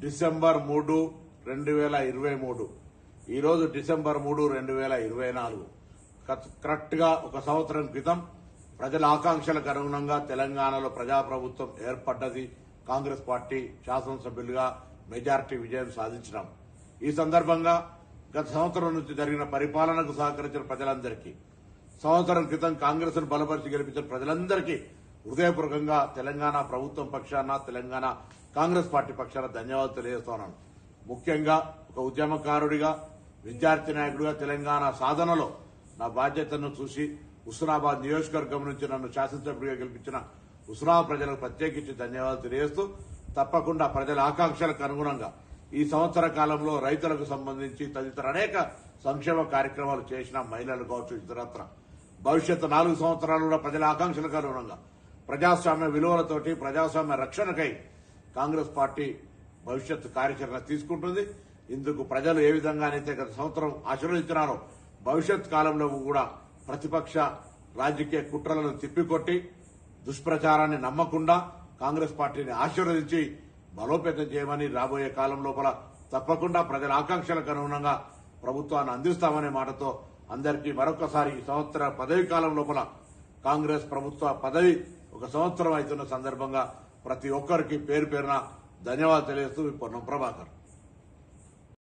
December 3, 2023 ఈరోజు December 3, 2024 correct గా ఒక సంవత్సరం క్రితం ప్రజల ఆకాంక్షలకు అనుగుణంగా తెలంగాణలో ప్రజాప్రభుత్వం ఏర్పడ్డది. కాంగ్రెస్ పార్టీ శాసనసభ్యులుగా మెజార్టీ విజయం సాధించినాం. ఈ సందర్భంగా గత సంవత్సరం నుంచి జరిగిన పరిపాలనకు సహకరించిన ప్రజలందరికీ, సంవత్సరం క్రితం కాంగ్రెస్ ను బలపరిచి గెలిపించిన ప్రజలందరికీ హృదయపూర్వకంగా తెలంగాణ ప్రభుత్వం పక్షాన, తెలంగాణ కాంగ్రెస్ పార్టీ పక్షాన ధన్యవాదాలు తెలియజేస్తున్నాను. ముఖ్యంగా ఒక ఉద్యమకారుడిగా, విద్యార్థి నాయకుడిగా తెలంగాణ సాధనలో నా బాధ్యతను చూసి హుస్నాబాద్ నియోజకవర్గం నుంచి నన్ను శాసనసభ్యుడిగా గెలిపించిన హుస్నాబాద్ ప్రజలకు ప్రత్యేకించి ధన్యవాదాలు తెలియజేస్తూ, తప్పకుండా ప్రజల ఆకాంక్షలకు అనుగుణంగా ఈ సంవత్సర కాలంలో రైతులకు సంబంధించి తదితర అనేక సంక్షేమ కార్యక్రమాలు చేసిన మహిళలు కావచ్చు, ఇతరత్ర భవిష్యత్తు 4 సంవత్సరాలు కూడా ప్రజల ఆకాంక్షలకు అనుగుణంగా ప్రజాస్వామ్య విలువలతోటి ప్రజాస్వామ్య రక్షణకై కాంగ్రెస్ పార్టీ భవిష్యత్తు కార్యాచరణ తీసుకుంటుంది. ఇందుకు ప్రజలు ఏ విధంగానైతే గత సంవత్సరం ఆశీర్వదించినారో భవిష్యత్ కాలంలో కూడా ప్రతిపక్ష రాజకీయ కుట్రలను తిప్పికొట్టి దుష్ప్రచారాన్ని నమ్మకుండా కాంగ్రెస్ పార్టీని ఆశీర్వదించి బలోపేతం చేయమని రాబోయే కాలం లోపల తప్పకుండా ప్రజల ఆకాంక్షలకు అనుగుణంగా ప్రభుత్వాన్ని అందిస్తామనే మాటతో అందరికీ మరొకసారి ఈ సంవత్సర పదవి కాలం లోపల కాంగ్రెస్ ప్రభుత్వ పదవి ఒక సంవత్సరం అవుతున్న సందర్భంగా ప్రతి ఒక్కరికి పేరు పేరున ధన్యవాదాలు తెలియజేస్తూ పొన్నం ప్రభాకర్.